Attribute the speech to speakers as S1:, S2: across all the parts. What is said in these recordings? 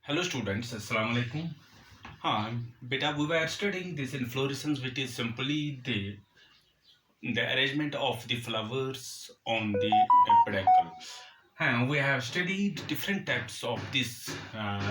S1: Hello students, Assalamu alaikum. Beta, we were studying this inflorescence, which is simply the arrangement of the flowers on the peduncle. We have studied different types of this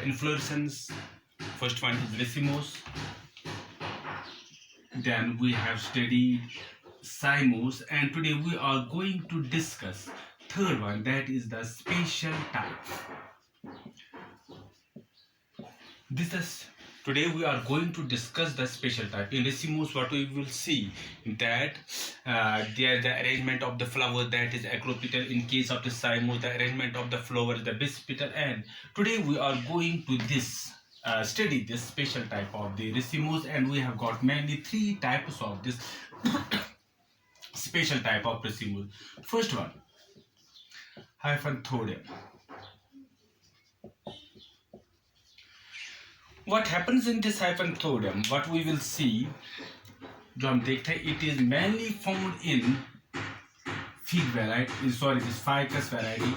S1: inflorescence. First one is racemose. Then we have studied cymose, and today we are going to discuss third one, that is the spatial type. This is Today we are going to discuss the spatial type. In racemose, what we will see that there the arrangement of the flower, that is acropetal. In case of the cymose, the arrangement of the flower, the basipetal. And today we are going to study this spatial type of the racemose, and we have got mainly three types of this spatial type of racemose. First one, hyphanthodium. What happens in this hyphanthodium, what we will see, जो हम देखते हैं, it is mainly found in fig variety, this ficus variety.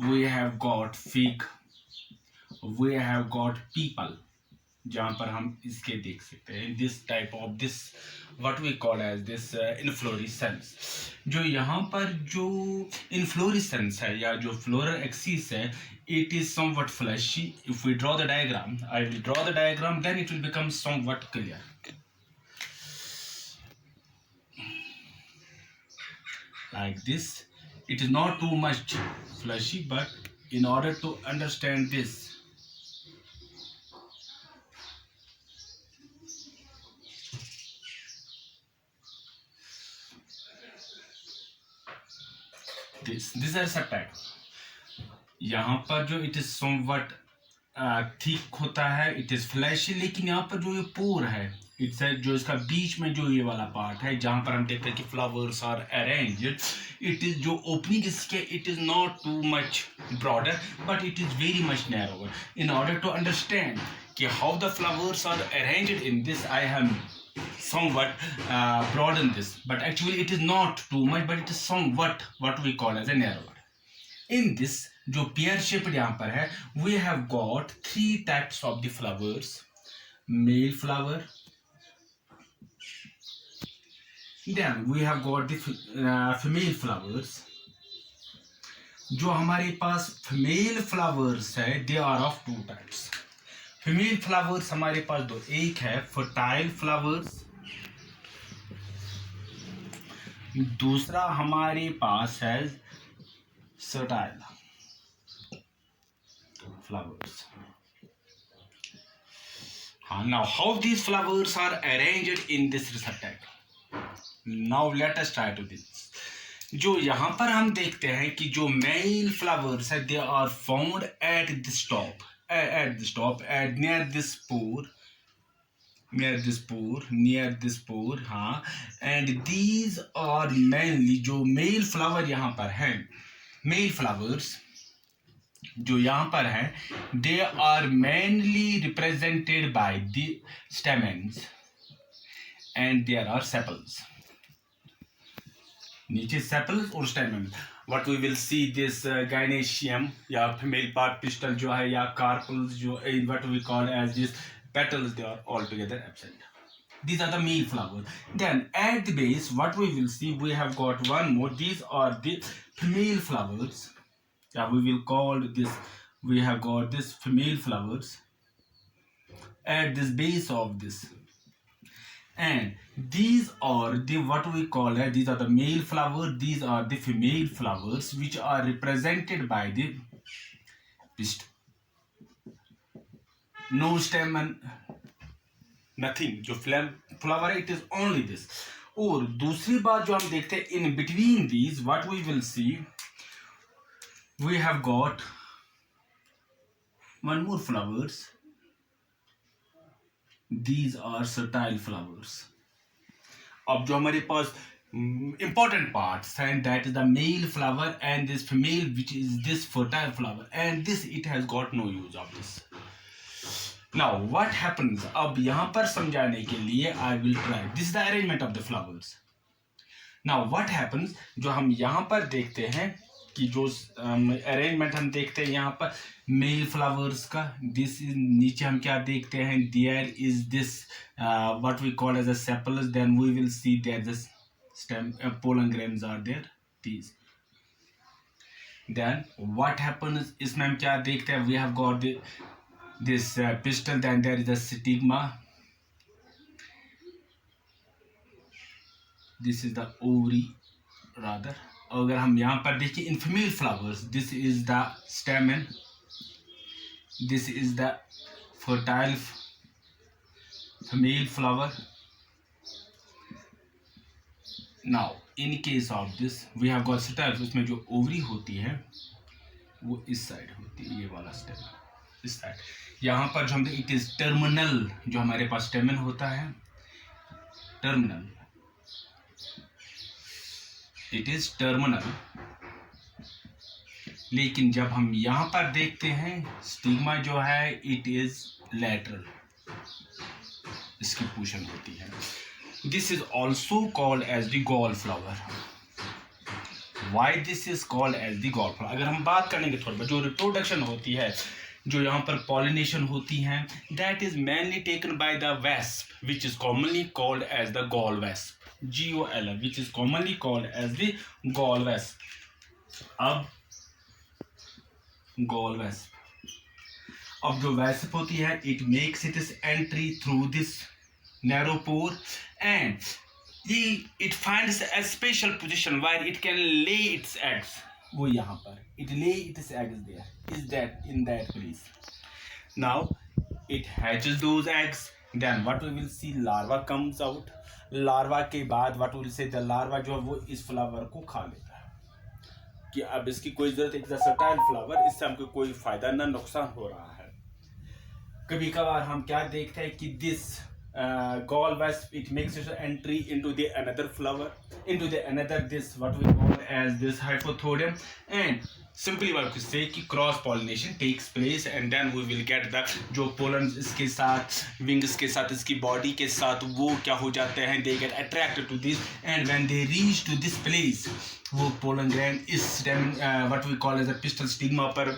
S1: We have got fig, we have got people, जहाँ पर हम इसके देख सकते हैं this type of this what we call as this inflorescence. जो यहाँ पर जो inflorescence है या जो floral axis है, it is somewhat fleshy. If we draw the diagram, I will draw the diagram, then it will become somewhat clear. Like this. It is not too much fleshy, but in order to understand this, this is a type. यहाँ पर जो it is somewhat thick होता है, it is flashy, लेकिन यहाँ पर जो ये पोर है, इट्स जो इसका बीच में जो ये वाला पार्ट है जहाँ पर हम देखते हैं कि flowers are arranged, it is जो ओपनिंग इसके, it is not too much broader but it is very much narrower. In order to understand कि how the flowers are arranged in this, I have somewhat broaden this, but actually it is not too much, but it is somewhat what we call as a narrower. In this जो pear shaped यहाँ पर है, we have got three types of the flowers. Male flower, then we have got the female flowers. जो हमारे पास female flowers है, they are of two types. Female flowers हमारे पास दो, एक है fertile flowers, दूसरा हमारे पास है fertile flowers. Now how these flowers are arranged in this receptacle? Now let us try to this. जो यहाँ पर हम देखते हैं कि जो male flowers है, they are found at this top, at near this pore, हाँ. And these are mainly जो male flower यहाँ पर हैं, male flowers जो यहाँ पर हैं, they are mainly represented by the stamens and there are sepals. नीचे sepals और stamens. What we will see this gynoecium या female part pistil जो है, या carpels जो what we call as this petals, they are altogether absent. These are the male flowers. Then at the base, what we will see, we have got one more. These are the female flowers. Yeah, we will call this. We have got this female flowers at this base of this, and these are the what we call as, these are the male flowers. These are the female flowers which are represented by the pistil. No stamen, nothing. जो flower है, it is only this. और दूसरी बात जो हम देखते हैं, in between these, what we will see, we have got one more flowers. These are fertile flowers. अब जो हमारे पास important parts हैं, that is the male flower and this female, which is this fertile flower, and this it has got no use of this. Now what happens, अब यहाँ पर समझाने के लिए I will try. This is the arrangement of the flowers. Now what happens, जो हम यहाँ पर देखते हैं, कि जो अरेंजमेंट हम देखते हैं यहाँ पर मेल फ्लावर्स का, दिस इज नीचे हम क्या देखते हैं, there is this what we call as a sepals, then we will see there this stem pollen grains are there these. Then what happens, इसमें हम क्या देखते हैं, we have got this pistil, then there is a stigma, this is the ovary rather. अगर हम यहाँ पर देखें in female flowers, this is the stamen, this is the fertile female flower. Now in case of this we have got stem, उसमें जो ovary होती है वो इस साइड होती है, ये वाला स्टेम इस साइड. यहाँ पर जो हम इट इज टर्मिनल, जो हमारे पास स्टेमन होता है टर्मिनल, इट इज टर्मिनल. लेकिन जब हम यहाँ पर देखते हैं स्टिग्मा जो है इट इज लैटरल, इसकी पोषण होती है. This is also called as the gallflower. Why this is called as the gallflower? अगर हम बात करेंगे थोड़ा, जो रिप्रोडक्शन होती है, जो यहाँ पर पॉलिनेशन होती है, that is mainly taken by the wasp, which is commonly called as the gall wasp, GOL, which is commonly called as the gall wasp. अब gall wasp, अब जो wasp होती है, it makes its entry through this narrow pore and it finds a special position where it can lay its eggs. वो यहाँ पर it lay its eggs there, is that in that place. Now it hatches those eggs, then what we will see, larva comes out. larva के बाद what we will say, the larva जो है वो इस flower को खा लेता है कि अब इसकी कोई जरूरत, एक fertile फ्लावर, इससे हमको कोई फायदा ना नुकसान हो रहा है. कभी कभार हम क्या देखते हैं कि this gall wasp, it makes its entry into the another flower, into the another this what we call as this hypothorium, and simply what we say कि cross pollination takes place and then we will get the जो pollen इसके साथ wings के साथ इसकी body के साथ वो क्या हो जाते हैं, they get attracted to this and when they reach to this place वो pollen grain इस what we call as a pistil stigma पर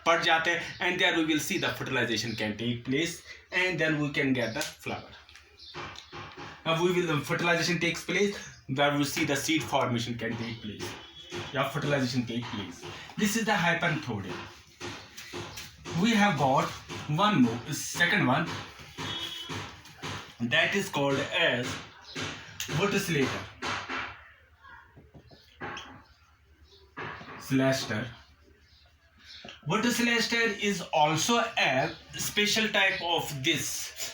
S1: पड़ जाते हैं and there we will see the fertilization can take place and then we can get the flower. Now we will fertilization takes place, where we see the seed formation can take place. Yeah, fertilization take place. This is the hypanthodium. We have got one more, second one, that is called as verticillata. Verticillata. Verticillata is also a special type of this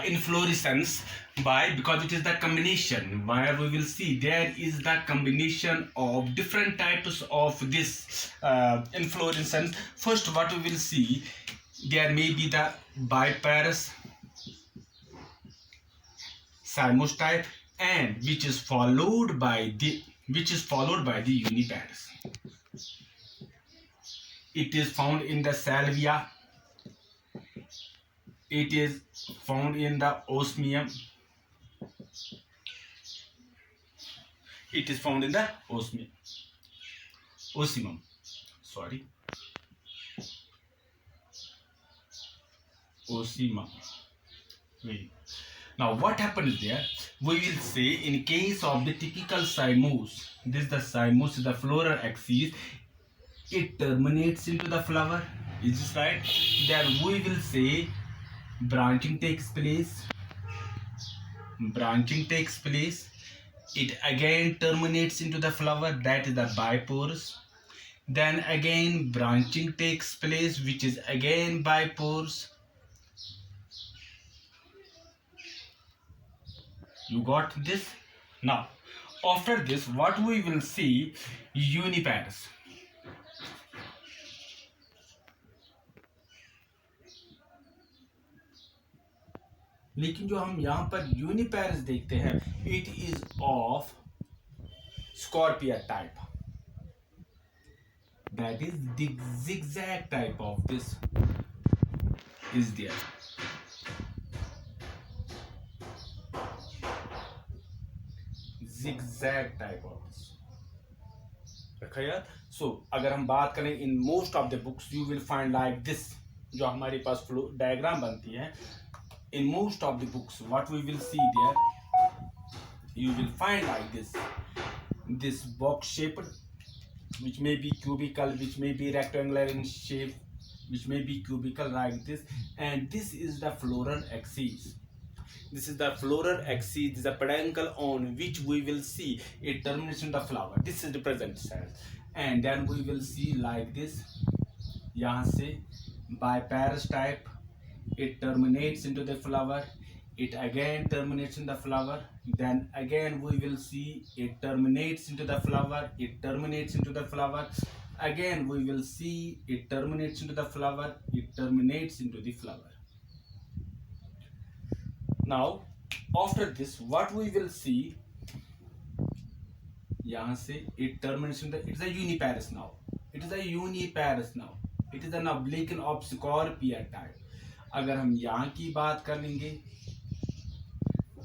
S1: inflorescence because it is the combination where we will see there is the combination of different types of this inflorescence. First what we will see, there may be the biparous cymose type and which is followed by the uniparous. It is found in the salvia, it is found in the osmium, it is found in the osmium, sorry, osmium. Wait. Now what happens there, we will say in case of the typical cymose, this is the cymose, the floral axis, it terminates into the flower, is this right? Then we will say branching takes place, it again terminates into the flower, that is the biporous. Then again branching takes place, which is again biporous. You got this? Now after this what we will see, uniparous. लेकिन जो हम यहाँ पर uniparous देखते हैं, it is of scorpioid type, that is the zigzag type of this is there. Zigzag type of this. रखा यार. So अगर हम बात करें in most of the books you will find like this, जो हमारे पास फ्लो डायग्राम बनती है, in most of the books what we will see there, you will find like this box shaped, which may be cubical, which may be rectangular in shape, which may be cubical like this, and this is the floral axis. This is the floral axis, this is the peduncle on which we will see it terminates in the flower. This is the present cell, and then we will see like this. यहाँ से biparous type, it terminates into the flower. It again terminates in the flower. Then again we will see it terminates into the flower. It terminates into the flower. Again we will see it terminates into the flower. It terminates into the flower. Now after this what we will see, यहाँ से it terminates in the, it is a uniparous now. It is a uniparous now. It is an oblique of Scorpia type. अगर हम यहाँ की बात कर लेंगे,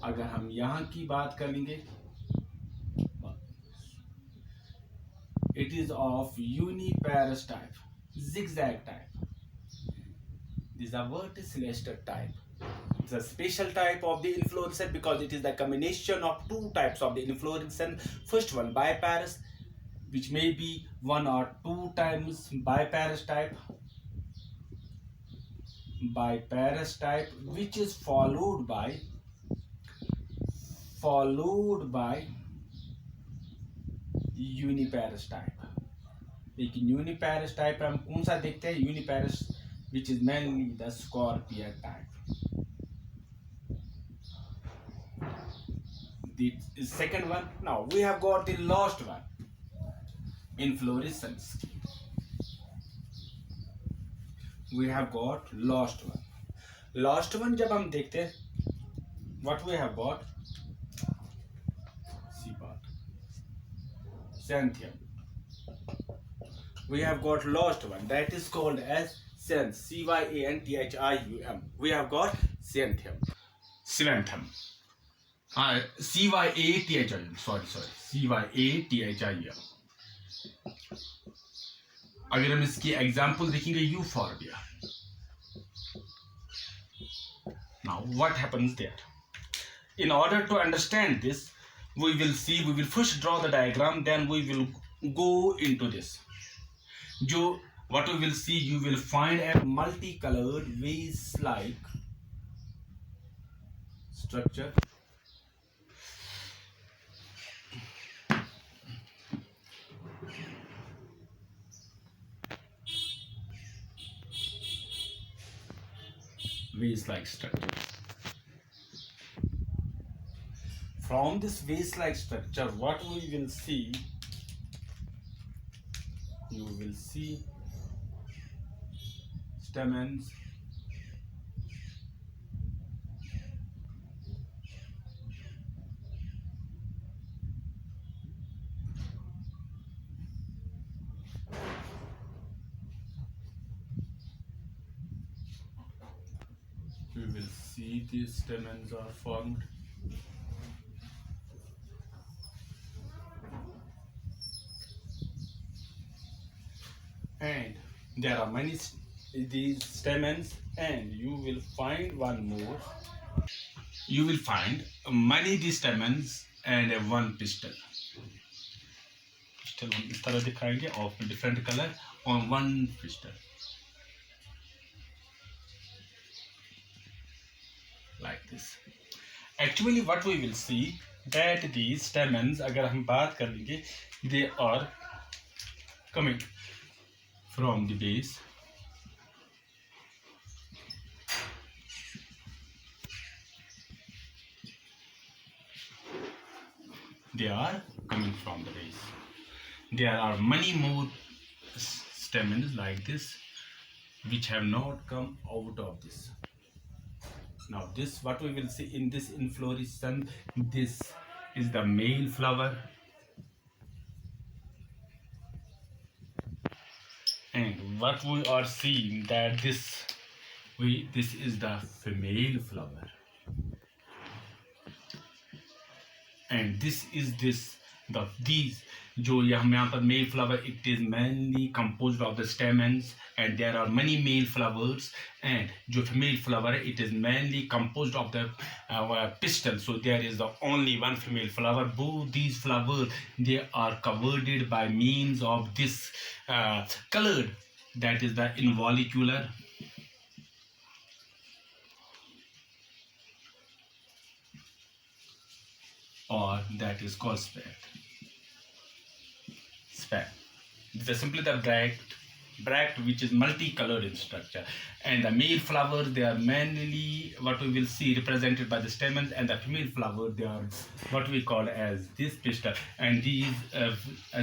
S1: अगर हम यहाँ की बात कर लेंगे, it is of uniparous type, zigzag type. This is a verticilliaster type. It's a special type of the inflorescence because it is the combination of two types of the inflorescence. First one biparous, which may be one or two times biparous type, which is followed by uniparous type. लेकिन uniparous type हम कौन सा देखते हैं? Uniparous, which is mainly the Scorpia type. The second one. Now we have got the last one, inflorescence. We have got last one. Last one जब हम देखते हैं, what we have got? Xanthium. We have got last one, that is called as Xanthium. Cyanthium. We have got Xanthium. Xanthium. Cyathium. Sorry. Cyathium. अगर हम इसकी example देखेंगे, यूफॉर्बिया. Now what happens there? In order to understand this, we will first draw the diagram, then we will go into this. What we will see, you will find a multicolored vase-like structure. Vase-like structure. From this vase-like structure, what we will see, you will see stamens, you will see these stamens are formed. And there are many these stamens, and you will find one more. You will find many these stamens and one pistil. Pistil हम इस तरह दिखाएंगे of different color on one pistil. Like this. Actually, what we will see that these stamens, अगर हम बात कर लेंगे, they are coming from the base. They are coming from the base. There are many more stamens like this which have not come out of this. Now this, what we will see in this inflorescence, this is the male flower, and what we are seeing that this is the female flower, and this is this these जो यहाँ पर male flower, it is mainly composed of the stamens, and there are many male flowers, and जो female flower it is mainly composed of the pistil. So there is the only one female flower. Both these flowers, they are covered by means of this colored, that is the involucral or that is called spathe. This is simply the bract which is multicolored in structure, and the male flowers, they are mainly what we will see represented by the stamens, and the female flower, they are what we call as this pistil. And these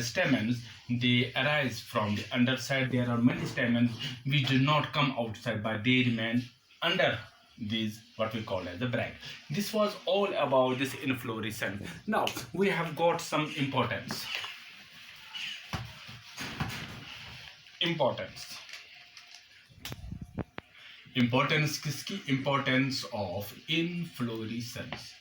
S1: stamens, they arise from the underside. There are many stamens which do not come outside, but they remain under these what we call as the bract. This was all about this inflorescence. Now we have got some importance किसकी? Importance of inflorescence.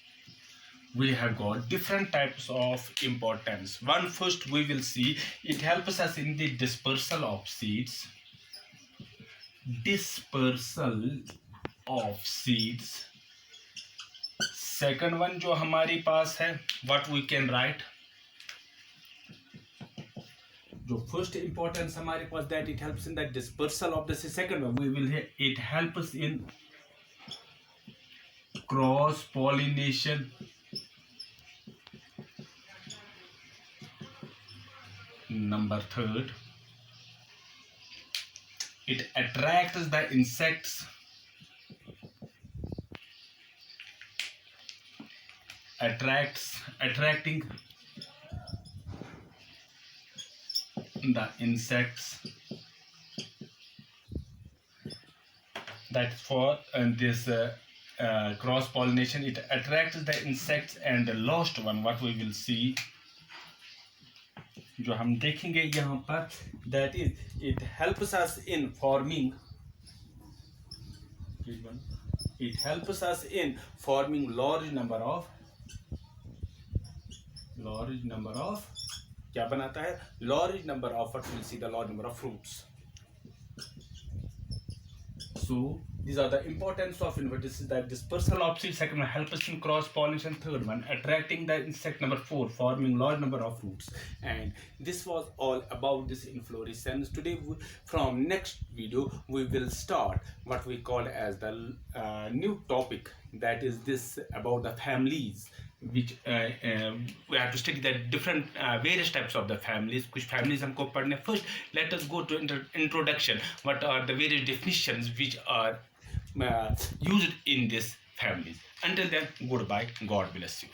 S1: We have got different types of importance. One, first we will see, it helps us in the dispersal of seeds. Second one जो हमारे पास है, what we can write, जो first importance हमारे पास, that it helps in the dispersal of the seed. Second one we will hear, it helps in cross pollination. Number third, it attracts the insects. Attracting the insects. That's for this cross pollination. It attracts the insects. And the last one, what we will see, जो हम देखेंगे यहाँ पर, that is, it helps us in forming. It helps us in forming large number of क्या बनाता है? Large number of, what we'll see, the large number of fruits. So these are the importance of invertebrates. This is the dispersal of seeds. Second one, help us in cross pollination. Third one, attracting the insect. Number four, forming large number of fruits. And this was all about this inflorescence. Today, from next video, we will start what we call as the new topic, that is this about the families, which we have to study the different various types of the families. कुछ families हमको पढ़ने. First, let us go to introduction. What are the various definitions which are used in this families? Until then, goodbye. God bless you.